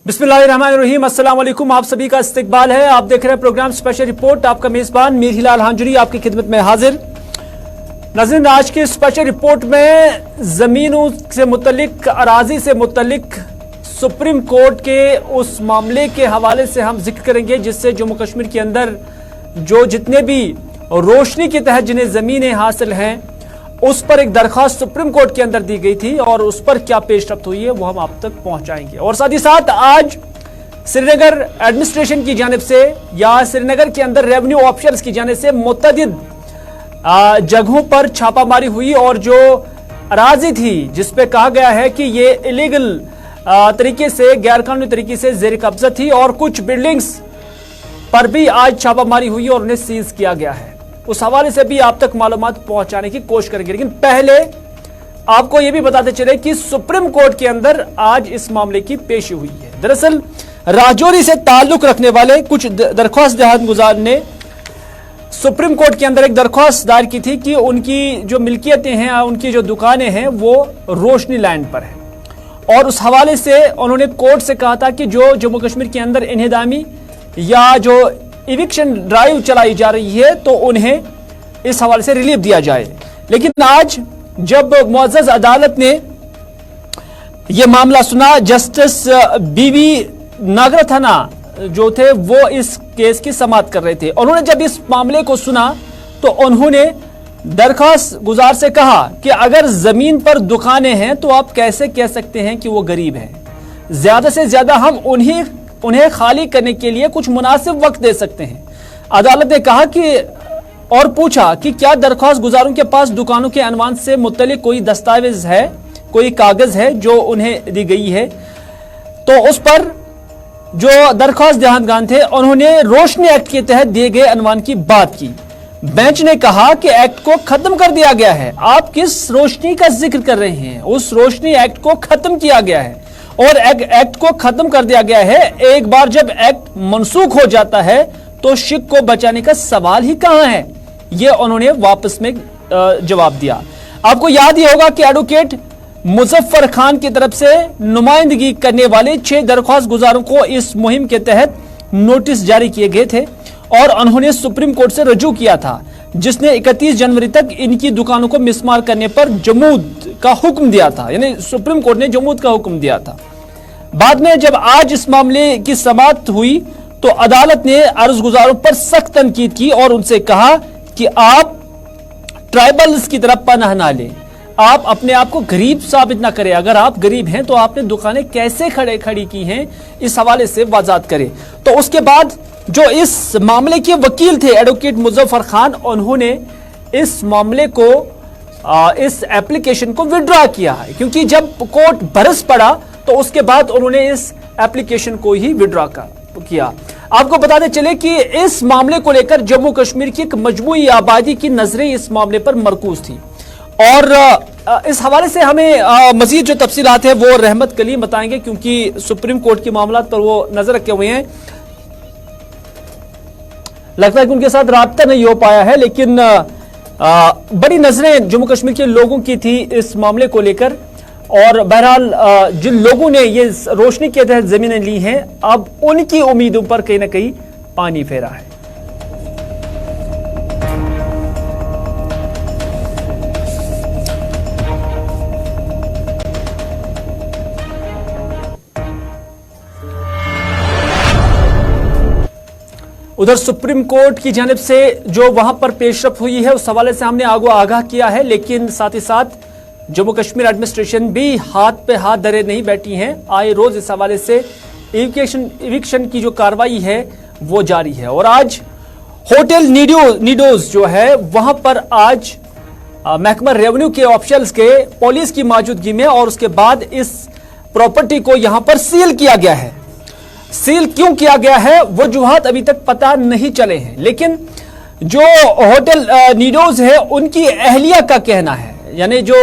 बिस्मिल्लाहिर्रहमानिर्रहीम, अस्सलाम वालेकुम। आप सभी का इस्तकबाल है। आप देख रहे हैं प्रोग्राम स्पेशल रिपोर्ट। आपका मेजबान मीर हिलाल हांजुरी आपकी खिदमत में हाजिर। नाज़रीन, आज की स्पेशल रिपोर्ट में जमीनों से मुतल्लिक, अराजी से मुतल्लिक सुप्रीम कोर्ट के उस मामले के हवाले से हम जिक्र करेंगे जिससे जम्मू कश्मीर के अंदर जो जितने भी रोशनी के तहत जिन्हें जमीनें हासिल हैं उस पर एक दरख्वास्त सुप्रीम कोर्ट के अंदर दी गई थी और उस पर क्या पेशरफ्त हुई है वो हम आप तक पहुंचाएंगे। और साथ ही साथ आज श्रीनगर एडमिनिस्ट्रेशन की जानिब से या श्रीनगर के अंदर रेवेन्यू ऑफिसर्स की जानिब से मुतअद्दिद जगहों पर छापामारी हुई और जो अराजी थी जिसपे कहा गया है कि ये इलीगल तरीके से, गैरकानूनी तरीके से जेर कब्जा थी और कुछ बिल्डिंग्स पर भी आज छापामारी हुई और उन्हें सीज किया गया है। उस हवाले से भी आप तक मालूमात पहुंचाने की कोशिश करेंगे, लेकिन पहले आपको यह भी बताते चले कि सुप्रीम कोर्ट के अंदर आज इस मामले की पेशी हुई है। दरअसल राजौरी से ताल्लुक रखने वाले कुछ दरख्वास्त दहनगुजार ने सुप्रीम कोर्ट के अंदर एक दरख्वास्त दायर की थी कि उनकी जो मिल्कियतें हैं, उनकी जो दुकानें हैं वो रोशनी लैंड पर है और उस हवाले से उन्होंने कोर्ट से कहा था कि जो जम्मू कश्मीर के अंदर इन्हिदामी या जो इविक्शन ड्राइव चलाई जा रही है तो उन्हें इस हवाले से रिलीफ दिया जाए। लेकिन आज जब मुअज़्ज़ज़ अदालत ने यह मामला सुना, जस्टिस बीवी नागरथना जो थे वो इस केस की समाअत कर रहे थे। उन्होंने जब इस मामले को सुना तो उन्होंने दरख्वास्त गुजार से कहा कि अगर जमीन पर दुकानें हैं तो आप कैसे कह सकते हैं कि वो गरीब हैं। ज्यादा से ज्यादा हम उन्हें खाली करने के लिए कुछ मुनासिब वक्त दे सकते हैं। अदालत ने कहा कि और पूछा कि क्या दरख्वास्त गुजारों के पास दुकानों के अनवान से मुत्तलिक कोई दस्तावेज है, कोई कागज है जो उन्हें दी गई है। तो उस पर जो दरख्वास्त दहनगान थे उन्होंने रोशनी एक्ट के तहत दिए गए अनवान की बात की। बेंच ने कहा कि एक्ट को खत्म कर दिया गया है। आप किस रोशनी का जिक्र कर रहे हैं? उस रोशनी एक्ट को खत्म किया गया है और एक्ट को खत्म कर दिया गया है। एक बार जब एक्ट मनसूख हो जाता है तो शिक को बचाने का सवाल ही कहां है, यह उन्होंने वापस में जवाब दिया। आपको याद ही होगा कि एडवोकेट मुजफ्फर खान की तरफ से नुमाइंदगी करने वाले 6 दरख्वास्त गुजारों को इस मुहिम के तहत नोटिस जारी किए गए थे और उन्होंने सुप्रीम कोर्ट से रजू किया था, जिसने 31 जनवरी तक इनकी दुकानों को मिसमार करने पर जमूद का हुक्म दिया था। यानी सुप्रीम कोर्ट ने जमूद का हुक्म दिया था। बाद में जब आज इस मामले की समाअत हुई तो अदालत ने अर्ज गुजारों पर सख्त तनकीद की और उनसे कहा कि आप ट्राइबल्स की तरफ पनाह ना लें, आप अपने आप को गरीब साबित ना करें। अगर आप गरीब हैं तो आपने दुकानें कैसे खड़ी की हैं, इस हवाले से वजाहत करें। तो उसके बाद जो इस मामले के वकील थे एडवोकेट मुजफ्फर खान, उन्होंने इस मामले को, इस एप्लीकेशन को विड्रॉ किया है, क्योंकि जब कोर्ट बरस पड़ा तो उसके बाद उन्होंने इस एप्लीकेशन को ही विड्रॉ किया। आपको बताते चले कि इस मामले को लेकर जम्मू कश्मीर की एक मजमूई आबादी की नजरें इस मामले पर मरकूज थी और इस हवाले से हमें मजीद जो तफसीलात है वो रहमत कलीम बताएंगे, क्योंकि सुप्रीम कोर्ट के मामला पर वो नजर रखे हुए हैं। लगता है कि उनके साथ राब्ता नहीं हो पाया है, लेकिन बड़ी नजरें जम्मू कश्मीर के लोगों की थी इस मामले को लेकर और बहरहाल जिन लोगों ने ये रोशनी के तहत जमीनें ली हैं अब उनकी उम्मीदों पर कहीं ना कहीं पानी फेरा है। उधर सुप्रीम कोर्ट की जानिब से जो वहां पर पेशरफ्त हुई है उस हवाले से हमने आगाह किया है, लेकिन साथ ही साथ जम्मू कश्मीर एडमिनिस्ट्रेशन भी हाथ पे हाथ धरे नहीं बैठी हैं। आए रोज इस हवाले से इविक्शन की जो कार्रवाई है वो जारी है और आज होटल नीडोज जो है वहां पर आज महकमा रेवेन्यू के ऑफिशियल्स के पुलिस की मौजूदगी में और उसके बाद इस प्रॉपर्टी को यहां पर सील किया गया है। सील क्यों किया गया है वजूहात अभी तक पता नहीं चले हैं, लेकिन जो होटल नीडोज है उनकी अहलिया का कहना है, यानी जो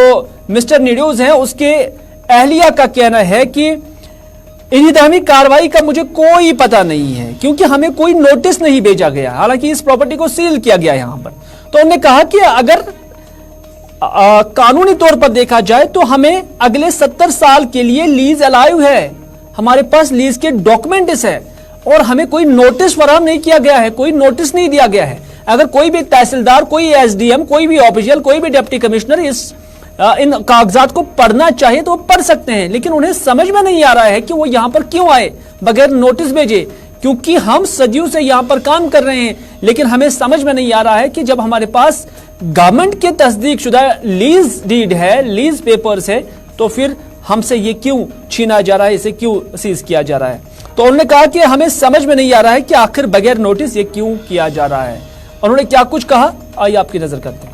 मिस्टर नीडोज हैं उसके अहलिया का कहना है कि इन्हिदामी कार्रवाई का मुझे कोई पता नहीं है क्योंकि हमें कोई नोटिस नहीं भेजा गया, हालांकि इस प्रॉपर्टी को सील किया गया यहां पर। तो उन्होंने कहा कि अगर कानूनी तौर पर देखा जाए तो हमें अगले 70 साल के लिए लीज अलाइव है, हमारे पास लीज के डॉक्यूमेंट्स है और हमें कोई नोटिस फराहम नहीं किया गया है, कोई नोटिस नहीं दिया गया है। अगर कोई भी तहसीलदार, कोई एसडीएम, कोई भी ऑफिशियल, कोई भी डिप्टी कमिश्नर इन कागजात को पढ़ना चाहे तो वो पढ़ सकते हैं, लेकिन उन्हें समझ में नहीं आ रहा है कि वो यहां पर क्यों आए बगैर नोटिस भेजे। क्योंकि हम सदियों से यहां पर काम कर रहे हैं, लेकिन हमें समझ में नहीं आ रहा है कि जब हमारे पास गवर्नमेंट के तस्दीक शुदा लीज डीड है, लीज पेपर्स है, तो फिर हमसे ये क्यों छीना जा रहा है, इसे क्यों सीज किया जा रहा है। तो उन्होंने कहा कि हमें समझ में नहीं आ रहा है कि आखिर बगैर नोटिस ये क्यों किया जा रहा है। उन्होंने क्या कुछ कहा, आइए आपकी नजर करते हैं।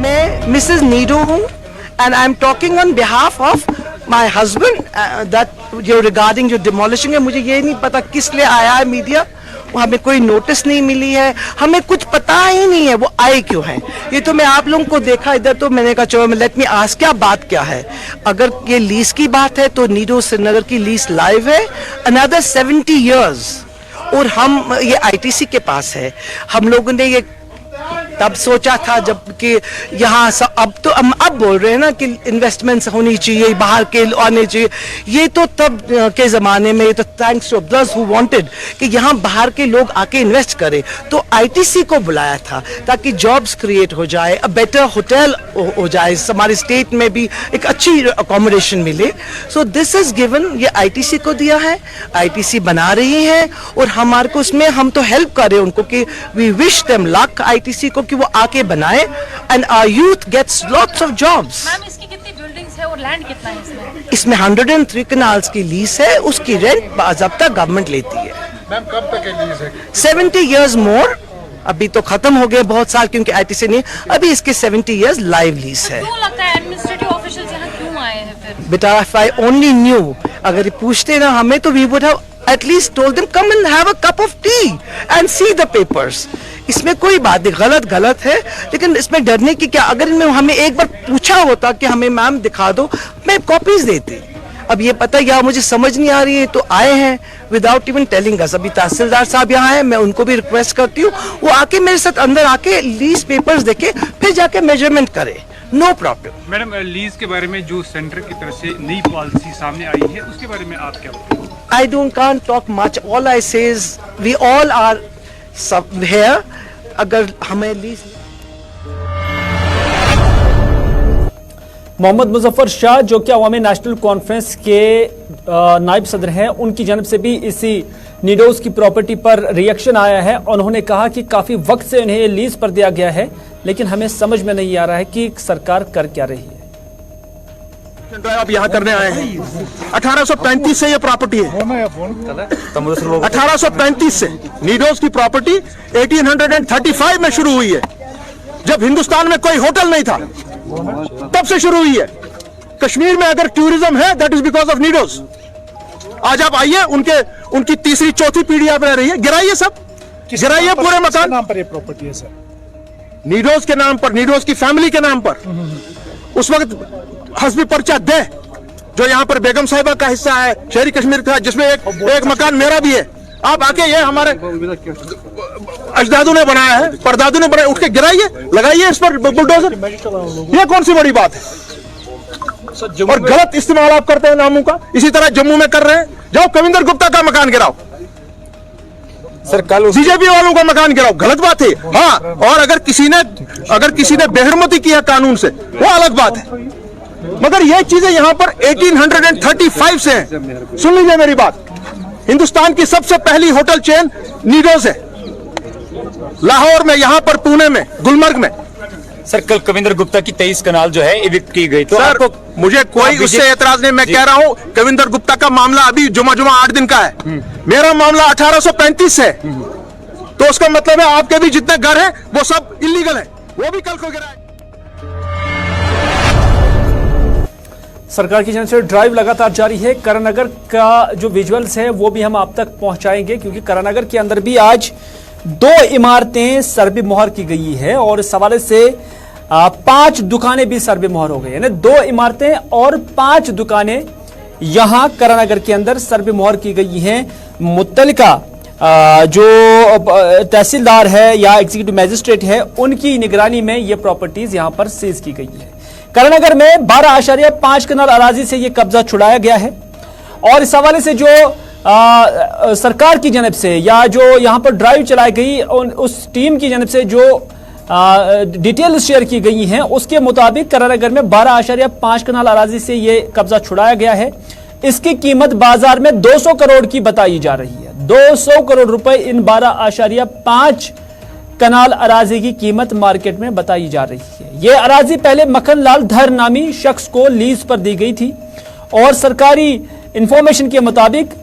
मैं मिसेस नीडो हूँ and I am talking on behalf of my husband that जो रिगार्डिंग जो डिमोलिशिंग है। मुझे ये नहीं पता किस लिए आया है मीडिया, हमें कोई नोटिस नहीं मिली है, हमें कुछ पता ही नहीं है वो आए क्यों हैं। ये तो मैं आप लोगों को देखा इधर, तो मैंने कहा चलो लेट मी आस्क क्या बात क्या है। अगर ये लीज की बात है तो नीडो श्रीनगर की लीज लाइव है अनदर 70 years, और हम ये आईटीसी के पास है। हम लोगों ने ये तब सोचा था जबकि यहाँ अब तो हम अब बोल रहे हैं ना कि इन्वेस्टमेंट्स होनी चाहिए, बाहर के आने चाहिए। ये तो तब के ज़माने में, ये तो thanks to those who wanted कि यहाँ बाहर के लोग आके इन्वेस्ट करें, तो आईटीसी को बुलाया था ताकि जॉब्स क्रिएट हो जाए, अ बेटर होटल हो जाए, हमारे स्टेट में भी एक अच्छी अकोमोडेशन मिले। सो दिस इज गिवन, ये आईटीसी को दिया है, आईटीसी बना रही है और हमारे को उसमें हम तो हेल्प कर रहे हैं उनको कि we wish them luck ITC को कि वो आके बनाए and our youth gets lots of jobs. Ma'am इसकी कितनी बिल्डिंग्स है और लैंड कितना है इसमें? इसमें 103 कनाल्स की लीज है, उसकी रेंट बाज़ाब्ता गवर्नमेंट लेती है। मैम कब तक है लीज है? 70 years मोर, अभी तो खत्म हो गए बहुत साल क्योंकि आईटीसी नहीं, अभी इसके 70 years लाइव लीज है। क्यों लगता है एडमिनिस्ट्रेटिव ऑफिशियल्स यहाँ क्यों आए हैं फिर? बेटा if I only knew, अगर ये पूछते ना हमें तो we would have at least told them come and have a cup of tea and see the papers। इसमें कोई बात नहीं, गलत है, लेकिन इसमें डरने की क्या। अगर इनमें हमें एक बार पूछा होता कि हमें मैम दिखा दो, मैं कॉपीज देती। अब ये पता या मुझे समझ नहीं आ रही है तो आए हैं विदाउट इवन टेलिंग अस। अभी तहसीलदार साहब यहाँ हैं, मैं उनको भी रिक्वेस्ट करती हूँ वो आके मेरे साथ अंदर आके लीज पेपर्स देखे फिर जाके मेजरमेंट करे, नो प्रॉब्लम। मैडम लीज के बारे में जो सेंटर की तरफ से नई पॉलिसी सामने आई है उसके बारे में आप क्या बताएंगे? I can't talk much. All I say is we all are here. अगर हमें लीज मोहम्मद मुजफ्फर शाह जो कि अवामी नेशनल कॉन्फ्रेंस के नायब सदर हैं, उनकी जानब से भी इसी नीडोज की प्रॉपर्टी पर रिएक्शन आया है। उन्होंने कहा कि काफी वक्त से उन्हें लीज पर दिया गया है, लेकिन हमें समझ में नहीं आ रहा है कि सरकार कर क्या रही है। आप यहाँ करने आए हैं 1835 से ये प्रॉपर्टी है, 1835 से नीडोज की प्रॉपर्टी 1835 में शुरू हुई है, जब हिंदुस्तान में कोई होटल नहीं था तब से शुरू हुई है। कश्मीर में अगर टूरिज्म है दैट इज बिकॉज ऑफ नीडोज। आज आप आइए, उनकी तीसरी चौथी पीढ़ी आप रह रही है, गिराइए सब, गिराइए पूरे मकान। नाम पर ये प्रॉपर्टी है सर? नीडोज के नाम पर, नीडोज की फैमिली के नाम पर। उस वक्त हस्बी पर्चा दे जो यहाँ पर बेगम साहिबा का हिस्सा है, शहरी कश्मीर था, जिसमें एक मकान मेरा भी है। आप आके ये हमारे अजदादों ने बनाया है, परदादों ने बनाया, उसके गिराइए, लगाइए इस पर बुलडोजर। ये कौन सी बड़ी बात है? और गलत इस्तेमाल आप करते हैं नामों का, इसी तरह जम्मू में कर रहे हैं। जाओ कविंदर गुप्ता का मकान गिराओ, सर कल बीजेपी वालों का मकान गिराओ, गलत बात है। हाँ, और अगर किसी ने बेहरमती किया कानून से वो अलग बात है, मगर ये चीजें यहाँ पर 1835 से हैं। सुन लीजिए मेरी बात, हिंदुस्तान की सबसे पहली होटल चेन नीडोज है, लाहौर में, यहाँ पर पुणे में, गुलमर्ग में। सर कल कविंदर गुप्ता की 23 कनाल जो है इविक्ट की गई, तो सर आपको मुझे कोई उससे एतराज नहीं। मैं कह रहा हूँ कविंदर गुप्ता का मामला अभी जुमा 8 दिन का है, मेरा मामला 1835 से, तो उसका मतलब है आपके भी जितने घर हैं वो सब इलीगल है, वो भी कल को गिराए। सरकार की जानब से ड्राइव लगातार जारी है। करानगर का जो विजुअल्स है वो भी हम आप तक पहुंचाएंगे, क्योंकि करानगर के अंदर भी आज 2 इमारतें सरबे मोहर की गई है और इस हवाले से 5 दुकानें भी सरबे मोहर हो गई, यानी 2 इमारतें और 5 दुकानें यहां करानगर के अंदर सरबे मोहर की गई हैं। मुत्तलिका जो तहसीलदार है या एग्जीक्यूटिव मैजिस्ट्रेट है, उनकी निगरानी में ये प्रॉपर्टीज यहां पर सीज की गई है। करणनगर में 12.5 कनाल अराजी से ये कब्जा छुड़ाया गया है और इस हवाले से जो सरकार की जानब से या जो यहां पर ड्राइव चलाई गई उस टीम की जानब से जो डिटेल शेयर की गई हैं, उसके मुताबिक करणनगर में 12.5 कनाल अराजी से ये कब्जा छुड़ाया गया है। इसकी कीमत बाजार में 200 करोड़ की बताई जा रही है। 200 करोड़ रुपए इन 12.5 कनाल अराजी की कीमत मार्केट में बताई जा रही है। यह अराजी पहले मक्खन लाल धर नामी शख्स को लीज पर दी गई थी और सरकारी इंफॉर्मेशन के मुताबिक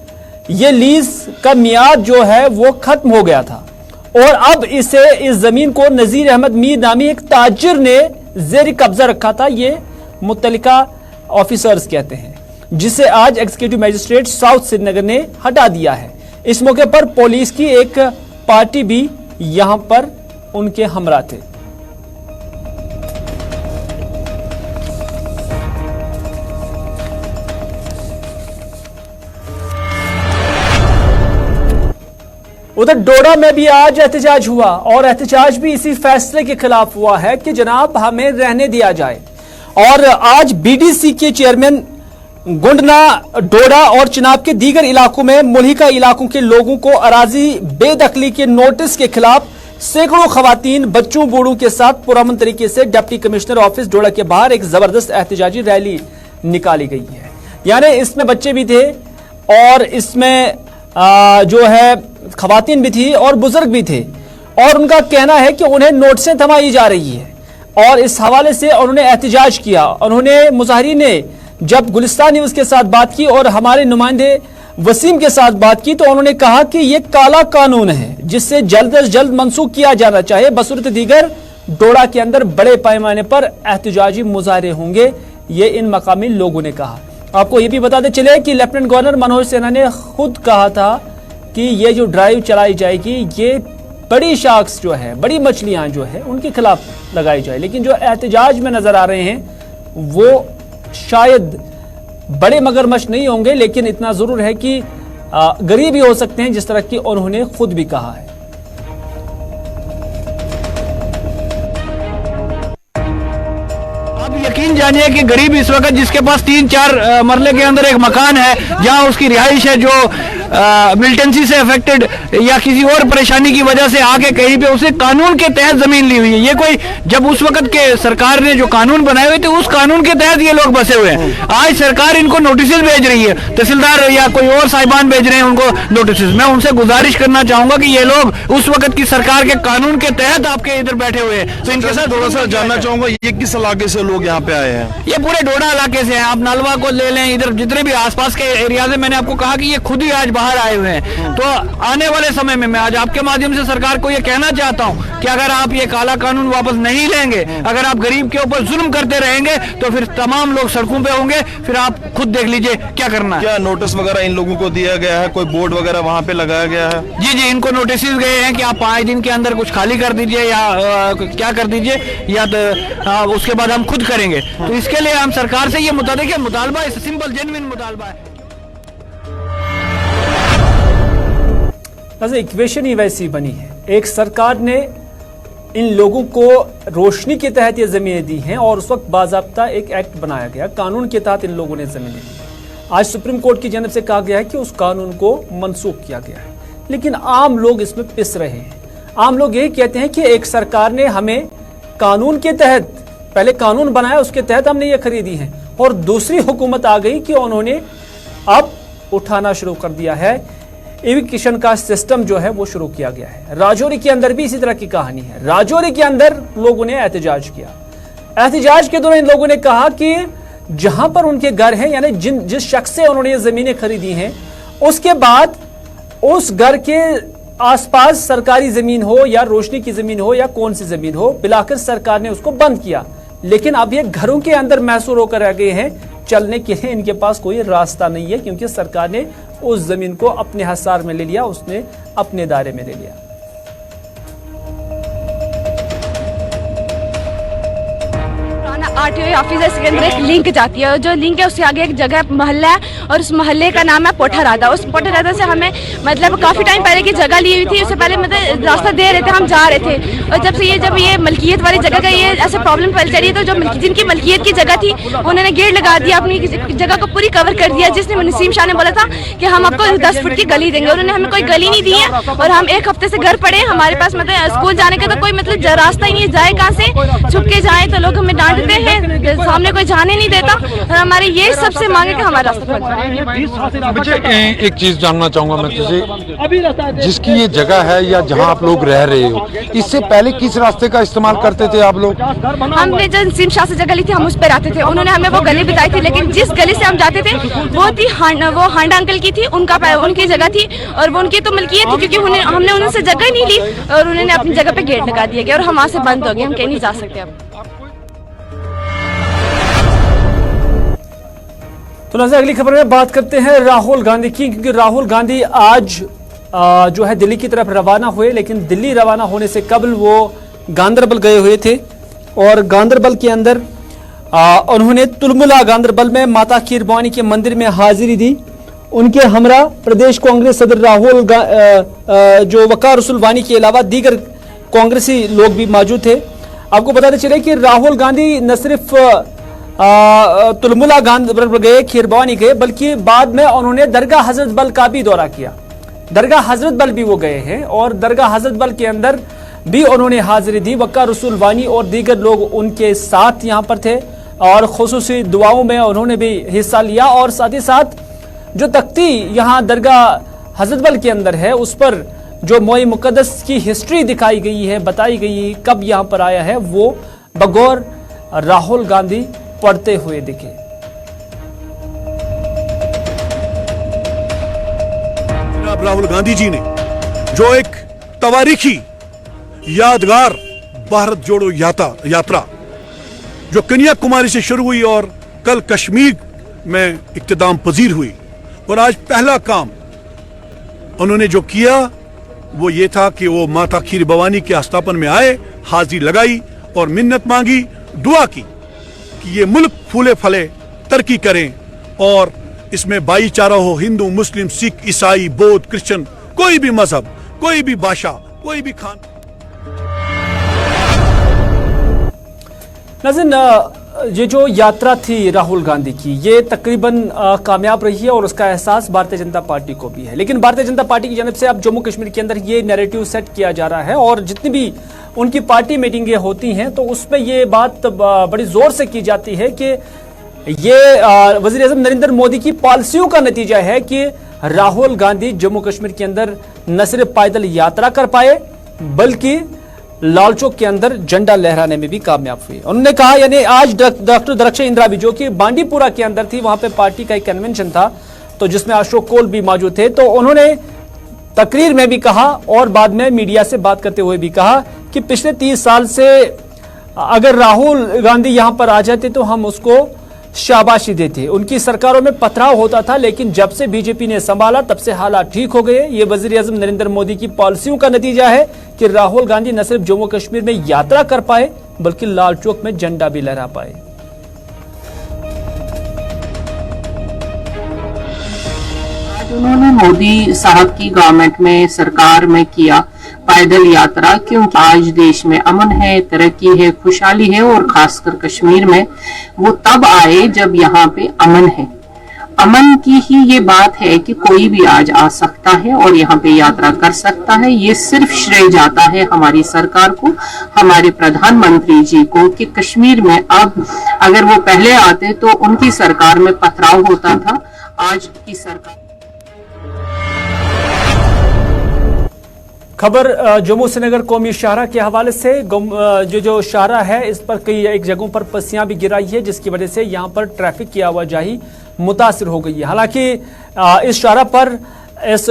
यह लीज का मियाद जो है वो खत्म हो गया था और अब इस जमीन को नजीर अहमद मीर नामी एक ताजिर ने जेर कब्जा रखा था। ये मुतल्लिका ऑफिसर्स कहते हैं, जिसे आज एग्जीक्यूटिव मैजिस्ट्रेट साउथ श्रीनगर ने हटा दिया है। इस मौके पर पुलिस की एक पार्टी भी यहां पर उनके हमरा थे। उधर डोडा में भी आज एहतजाज हुआ और एहतजाज भी इसी फैसले के खिलाफ हुआ है कि जनाब हमें रहने दिया जाए। और आज बीडीसी के चेयरमैन गुंडना, डोडा और चिनाब के दीगर इलाकों में मुल्हिका इलाकों के लोगों को अराजी बेदखली के नोटिस के खिलाफ सैकड़ों खवातीन बच्चों बूढ़ों के साथ पुरअमन तरीके से डिप्टी कमिश्नर ऑफिस डोडा के बाहर एक जबरदस्त एहतजाजी रैली निकाली गई है। यानी इसमें बच्चे भी थे और इसमें जो है खवातीन भी थी और बुजुर्ग भी थे और उनका कहना है कि उन्हें नोटिसें थमाई जा रही है और इस हवाले से उन्होंने एहतजाज किया। उन्होंने मुजाहिरीन ने जब गुलिस्तान न्यूज के साथ बात की और हमारे नुमाइंदे वसीम के साथ बात की तो उन्होंने कहा कि यह काला कानून है जिससे जल्द अज जल्द मनसूख किया जाना चाहिए। बसूरत दीगर डोडा के अंदर बड़े पैमाने पर एहतजाजी मुजाहरे होंगे, ये इन मकामी लोगों ने कहा। आपको ये भी बताते चले कि लेफ्टिनेंट गवर्नर मनोज सिन्हा ने खुद कहा था कि ये जो ड्राइव चलाई जाएगी ये बड़ी शार्क्स जो है, बड़ी मछलियां जो है उनके खिलाफ लगाई जाए। लेकिन जो एहतजाज में नजर आ रहे हैं वो शायद बड़े मगरमच्छ नहीं होंगे, लेकिन इतना जरूर है कि गरीब ही हो सकते हैं, जिस तरह की उन्होंने खुद भी कहा है। आप यकीन जानिए कि गरीब इस वक्त जिसके पास 3-4 मरले के अंदर एक मकान है जहां उसकी रिहाइश है, जो मिलिटेंसी से अफेक्टेड या किसी और परेशानी की वजह से आके कहीं पे उसे कानून के तहत जमीन ली हुई है। ये कोई जब उस वक्त के सरकार ने जो कानून बनाए हुए थे उस कानून के तहत ये लोग बसे हुए हैं। आज सरकार इनको नोटिस भेज रही है, तहसीलदार या कोई और साहिबान भेज रहे हैं उनको नोटिस। मैं उनसे गुजारिश करना चाहूंगा कि ये लोग उस वक्त की सरकार के कानून के तहत आपके इधर बैठे हुए हैं, तो इनके साथ थोड़ा सा जानना चाहूंगा ये किस इलाके से लोग यहाँ पे आए हैं? ये पूरे डोडा इलाके से हैं। आप नालवा को ले लें, इधर जितने भी आसपास के एरिया से, मैंने आपको कहा कि ये खुद ही आज बाहर आए हुए हैं। तो आने वाले समय में मैं आज आपके माध्यम से सरकार को ये कहना चाहता हूं कि अगर आप ये काला कानून वापस नहीं लेंगे, अगर आप गरीब के ऊपर जुल्म करते रहेंगे तो फिर तमाम लोग सड़कों पे होंगे। फिर आप खुद देख लीजिए क्या करना है। क्या नोटिस वगैरह इन लोगों को दिया गया है? कोई बोर्ड वगैरह वहाँ पे लगाया गया है? जी, इनको नोटिस गए हैं कि आप 5 दिन के अंदर कुछ खाली कर दीजिए या क्या कर दीजिए, या तो उसके बाद हम खुद करेंगे। तो इसके लिए हम सरकार से ये मुतालबा है, सिंपल जेन्युइन मुतालबा है। इक्वेशन ही वैसी बनी है। एक सरकार ने इन लोगों को रोशनी के तहत ये जमीनें दी हैं और उस वक्त बाज़ाब्ता एक एक्ट बनाया गया, कानून के तहत इन लोगों ने जमीनें दी। आज सुप्रीम कोर्ट की जानब से कहा गया है कि उस कानून को मनसूख किया गया है, लेकिन आम लोग इसमें पिस रहे हैं। आम लोग यही कहते हैं कि एक सरकार ने हमें कानून के तहत, पहले कानून बनाया उसके तहत हमने ये खरीदी है, और दूसरी हुकूमत आ गई कि उन्होंने अब उठाना शुरू कर दिया है। इविक्शन का सिस्टम जो है वो शुरू किया गया है। राजौरी के अंदर भी इसी तरह की कहानी है। राजौरी के अंदर लोगों ने एहतजाज किया। एहतजाज के दौरान इन लोगों ने कहा कि जहां पर उनके घर हैं, यानी जिस शख्स से उन्होंने ये जमीनें खरीदी हैं, उसके बाद उस घर के आसपास सरकारी जमीन हो या रोशनी की जमीन हो या कौन सी जमीन हो, पिलाकर सरकार ने उसको बंद किया। लेकिन अब ये घरों के अंदर महसूर होकर रह गए हैं, चलने के लिए इनके पास कोई रास्ता नहीं है, क्योंकि सरकार ने उस जमीन को अपने हसार में ले लिया, उसने अपने दायरे में ले लिया। पुराना आरटीओ ऑफिस है, इसके अंदर एक लिंक जाती है और जो लिंक है उसके आगे एक जगह मोहल्ला है और उस मोहल्ले का नाम है पोठारादा। उस पोठारादा से हमें मतलब काफी टाइम पहले की जगह ली हुई थी, उससे पहले मतलब रास्ता दे रहे थे, हम जा रहे थे और जब ये मलकियत वाली जगह का ये ऐसे प्रॉब्लम फैल चली तो जो जिनकी मलकियत की जगह थी उन्होंने गेट लगा दिया, अपनी जगह को पूरी कवर कर दिया। जिसने नसीम शाह ने बोला था कि हम आपको 10 फुट की गली देंगे, उन्होंने हमें कोई गली नहीं दी है और हम एक हफ्ते से घर पड़े। हमारे पास मतलब स्कूल जाने का तो कोई मतलब रास्ता ही नहीं, जाए कहाँ से, छुप के जाए तो लोग हमें डांटते हैं, सामने कोई जाने नहीं देता और हमारे ये सबसे मांगे कि हमारा रास्ता खुल जाए। मुझे एक चीज जानना चाहूंगा मैं तुझे, जिसकी ये जगह है या जहां आप लोग रह रहे हो, इससे पहले किस रास्ते का इस्तेमाल करते थे आप लोग? हमने जो नसीम शाह से जगह ली थी हम उस पर आते थे, उन्होंने हमें वो गली बताई थी, लेकिन जिस गली से हम जाते थे वो थी वो हांडा अंकल की थी, उनकी जगह थी और वो उनकी तो मलकियत थी क्योंकि हमने उनसे जगह नहीं ली और उन्होंने अपनी जगह पे गेट लगा दिया गया और हम वहाँ से बंद हो गए, हम कहीं नहीं जा सकते अब। तो नजर अगली खबर में बात करते हैं राहुल गांधी की, क्योंकि राहुल गांधी आज जो है दिल्ली की तरफ रवाना हुए, लेकिन दिल्ली रवाना होने से कबल वो गांदरबल गए हुए थे और गांदरबल के अंदर उन्होंने तुलमुला गांदरबल में माता खीर भवानी के मंदिर में हाजिरी दी। उनके हमरा प्रदेश कांग्रेस सदर राहुल जो वकार रसूल वानी के अलावा दीगर कांग्रेसी लोग भी मौजूद थे। आपको बताते चले कि राहुल गांधी न सिर्फ तुलमुला गांदरबल गए, खीर भवानी गए, बल्कि बाद में उन्होंने दरगाह हजरत बल का भी दौरा किया। दरगाह हजरत बल भी वो गए हैं और दरगाह हजरत बल के अंदर भी उन्होंने हाजिरी दी। वकार रसूल वानी और दीगर लोग उनके साथ यहाँ पर थे और खुसूसी दुआओं में उन्होंने भी हिस्सा लिया और साथ ही साथ जो तख्ती यहाँ दरगाह हजरत बल के अंदर है उस पर जो मोए मुकद्दस की हिस्ट्री दिखाई गई है, बताई गई है, कब यहाँ पर आया है, वो बगौर राहुल गांधी पढ़ते हुए दिखे। जनाब राहुल गांधी जी ने जो एक तवारीखी यादगार भारत जोड़ो यात्रा जो कन्याकुमारी से शुरू हुई और कल कश्मीर में इख्तिताम पजीर हुई, और आज पहला काम उन्होंने जो किया वो ये था कि वो माता खीर भवानी के आस्थापन में आए, हाजिरी लगाई और मिन्नत मांगी, दुआ की कि ये मुल्क फूले फले तरक्की करें और इसमें भाईचारा हो, हिंदू मुस्लिम सिख ईसाई बौद्ध क्रिश्चियन, कोई भी मजहब, कोई भी भाषा, कोई भी खान। नाज़रीन, ये जो यात्रा थी राहुल गांधी की ये तकरीबन कामयाब रही है और उसका एहसास भारतीय जनता पार्टी को भी है। लेकिन भारतीय जनता पार्टी की जानब से अब जम्मू कश्मीर के अंदर ये नैरेटिव सेट किया जा रहा है और जितनी भी उनकी पार्टी मीटिंगें होती हैं तो उसमें ये बात बड़ी जोर से की जाती है कि ये वज़ीर आज़म नरेंद्र मोदी की पॉलिसियों का नतीजा है कि राहुल गांधी जम्मू कश्मीर के अंदर न सिर्फ पैदल यात्रा कर पाए बल्कि लाल चौक के अंदर झंडा लहराने में भी कामयाब हुई। उन्होंने कहा, यानी आज डॉक्टर दरख्श इंदिरा भी जो कि बांडीपुरा के अंदर थी, वहां पे पार्टी का एक कन्वेंशन था तो जिसमें अशोक कोल भी मौजूद थे, तो उन्होंने तकरीर में भी कहा और बाद में मीडिया से बात करते हुए भी कहा कि पिछले 30 साल से अगर राहुल गांधी यहां पर आ जाते तो हम उसको शाबाशी देते। उनकी सरकारों में पथराव होता था लेकिन जब से बीजेपी ने संभाला तब से हालात ठीक हो गए। ये वजीर आज़म नरेंद्र मोदी की पॉलिसियों का नतीजा है कि राहुल गांधी न सिर्फ जम्मू कश्मीर में यात्रा कर पाए बल्कि लाल चौक में झंडा भी लहरा पाए। आज उन्होंने मोदी साहब की गवर्नमेंट में सरकार में किया पैदल यात्रा, क्योंकि आज देश में अमन है, तरक्की है, खुशहाली है और खासकर कश्मीर में वो तब आए जब यहाँ पे अमन है। अमन की ही ये बात है कि कोई भी आज आ सकता है और यहाँ पे यात्रा कर सकता है। ये सिर्फ श्रेय जाता है हमारी सरकार को, हमारे प्रधानमंत्री जी को कि कश्मीर में अब अगर वो पहले आते तो उनकी सरकार में पथराव होता था, आज की सरकार। खबर जम्मू श्रीनगर कौमी शाहरा के हवाले से। जो शाहरा है इस पर कई एक जगहों पर पस्सियां भी गिराई है जिसकी वजह से यहां पर ट्रैफिक की आवाजाही मुतासिर हो गई है। हालांकि इस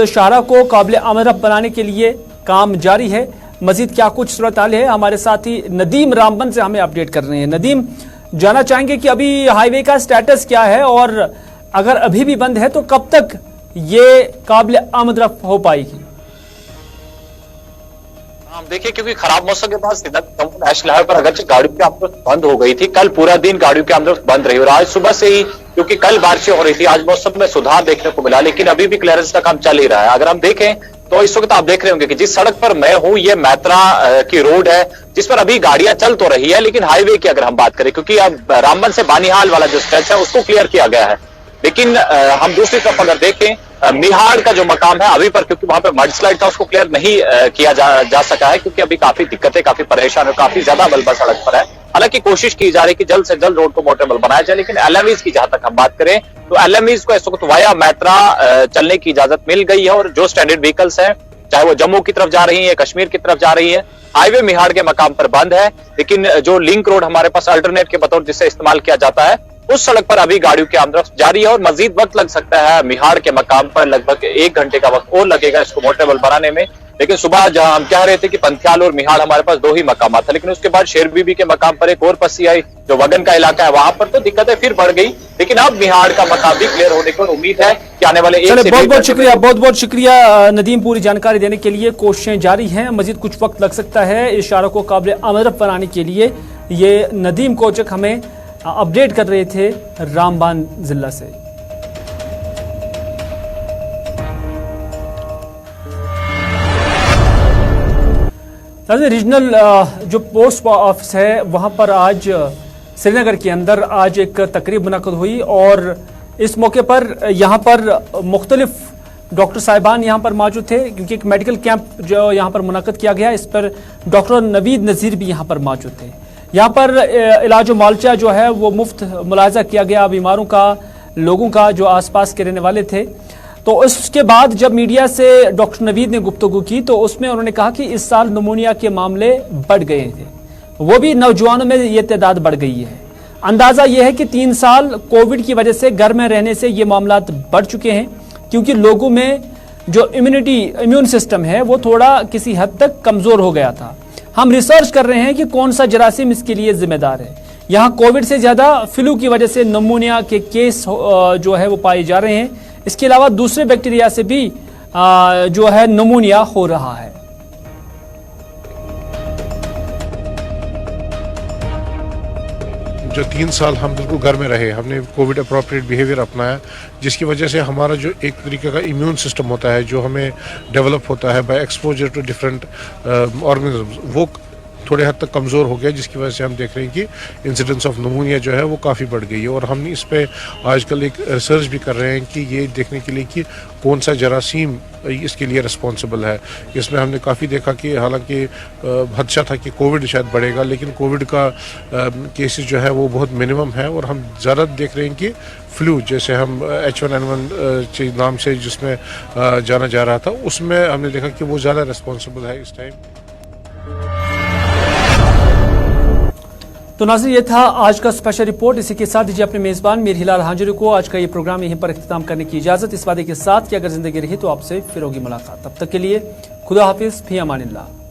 शाहरा को काबिल आमद बनाने के लिए काम जारी है। मजीद क्या कुछ सूरत हाल है, हमारे साथी नदीम रामबन से हमें अपडेट कर रहे हैं। नदीम, जानना चाहेंगे कि अभी हाईवे का स्टेटस क्या है और अगर अभी भी बंद है तो कब तक ये काबिल आमद हो पाएगी? हम देखिए, क्योंकि खराब मौसम के बाद नेशनल हाईवे पर अगरचे गाड़ियों की आमदोरफ्त बंद हो गई थी, कल पूरा दिन गाड़ियों की आमदोरफ्त बंद रही और आज सुबह से ही, क्योंकि कल बारिशें हो रही थी, आज मौसम में सुधार देखने को मिला, लेकिन अभी भी क्लियरेंस का काम चल ही रहा है। अगर हम देखें तो इस वक्त आप देख रहे होंगे कि जिस सड़क पर मैं हूं, ये मैत्रा की रोड है, जिस पर अभी गाड़ियां चल तो रही है, लेकिन हाईवे की अगर हम बात करें, क्योंकि अब रामबन से बानीहाल वाला जो स्ट्रेच है उसको क्लियर किया गया है, लेकिन हम दूसरी तरफ अगर देखें मिहाड़ का जो मकाम है अभी पर, क्योंकि वहां पे मडस्लाइड था, उसको क्लियर नहीं किया जा सका है, क्योंकि अभी काफी दिक्कतें, काफी परेशान है, काफी ज्यादा मलबा सड़क पर है। हालांकि कोशिश की जा रही है कि जल्द से जल्द रोड को मोटरेबल बनाया जाए, लेकिन एलएमईज की जहां तक हम बात करें तो एलएमईज को इस वक्त वाया मैत्रा चलने की इजाजत मिल गई है, और जो स्टैंडर्ड व्हीकल्स हैं, चाहे वो जम्मू की तरफ जा रही है, कश्मीर की तरफ जा रही है, हाईवे मिहाड़ के मकाम पर बंद है, लेकिन जो लिंक रोड हमारे पास अल्टरनेट के बतौर जिससे इस्तेमाल किया जाता है, उस सड़क पर अभी गाड़ियों की आमदोरफ्त जारी है और मजीद वक्त लग सकता है। मिहाड़ के मकाम पर लगभग 1 घंटे का वक्त और लगेगा इसको मोटरेबल बनाने में, लेकिन सुबह जहां हम कह रहे थे कि पंथियाल और मिहाड़ हमारे पास 2 ही मकाम था, लेकिन उसके बाद शेर बीबी के मकाम पर एक और पस्सी आई, जो वगन का इलाका है, वहां पर तो दिक्कतें फिर बढ़ गई, लेकिन अब मिहाड़ का मकाम भी क्लियर होने की उम्मीद है कि आने वाले बहुत बहुत शुक्रिया नदीम, पूरी जानकारी देने के लिए। कोशिशें जारी हैं, मजीद कुछ वक्त लग सकता है इस इशारों को काबिल अमल बनाने के लिए। ये नदीम कोचक हमें अपडेट कर रहे थे रामबन जिला से। रीजनल जो पोस्ट ऑफिस है वहां पर आज श्रीनगर के अंदर आज एक तकरीब मुनक़द हुई और इस मौके पर यहाँ पर मुख्तलिफ डॉक्टर साहिबान यहाँ पर मौजूद थे, क्योंकि एक मेडिकल कैंप जो यहाँ पर मुनक़द किया गया, इस पर डॉक्टर नवीद नज़ीर भी यहाँ पर मौजूद थे। यहाँ पर इलाज मुआलजा जो है वो मुफ्त मुलाजा किया गया बीमारों का, लोगों का जो आसपास के रहने वाले थे। तो उसके बाद जब मीडिया से डॉक्टर नवीद ने गुफ्तगू की तो उसमें उन्होंने कहा कि इस साल निमोनिया के मामले बढ़ गए थे, वो भी नौजवानों में ये तादाद बढ़ गई है। अंदाज़ा ये है कि 3 साल कोविड की वजह से घर में रहने से ये मामला बढ़ चुके हैं, क्योंकि लोगों में जो इम्यून सिस्टम है वो थोड़ा किसी हद तक कमज़ोर हो गया था। हम रिसर्च कर रहे हैं कि कौन सा जरासीम इसके लिए जिम्मेदार है। यहाँ कोविड से ज़्यादा फ्लू की वजह से निमोनिया के केस जो है वो पाए जा रहे हैं। इसके अलावा दूसरे बैक्टीरिया से भी जो है निमोनिया हो रहा है। जो 3 साल हम बिल्कुल घर में रहे, हमने कोविड अप्रोप्रिएट बिहेवियर अपनाया, जिसकी वजह से हमारा जो एक तरीके का इम्यून सिस्टम होता है जो हमें डेवलप होता है by exposure to different organisms, वो थोड़े हद तक कमज़ोर हो गया, जिसकी वजह से हम देख रहे हैं कि इंसिडेंस ऑफ निमोनिया जो है वो काफ़ी बढ़ गई है। और हम इस पे आजकल एक रिसर्च भी कर रहे हैं कि ये देखने के लिए कि कौन सा जरासीम इसके लिए रिस्पॉन्सिबल है। इसमें हमने काफ़ी देखा कि हालांकि खदशा था कि कोविड शायद बढ़ेगा, लेकिन कोविड का केसेस जो है वो बहुत मिनिमम है और हम ज़्यादा देख रहे हैं कि फ्लू, जैसे हम H1N1 नाम से जिसमें जाना जा रहा था, उसमें हमने देखा कि वो ज़्यादा रिस्पॉन्सिबल है इस टाइम। तो नाज़रीन, ये था आज का स्पेशल रिपोर्ट। इसी के साथ दीजिए अपने मेज़बान मीर हिलाल हांजरी को आज का ये प्रोग्राम यहीं पर इख्तिताम करने की इजाज़त, इस वादे के साथ कि अगर ज़िंदगी रही तो आपसे फिर होगी मुलाकात। तब तक के लिए खुदा हाफिज़, फी अमानिल्लाह।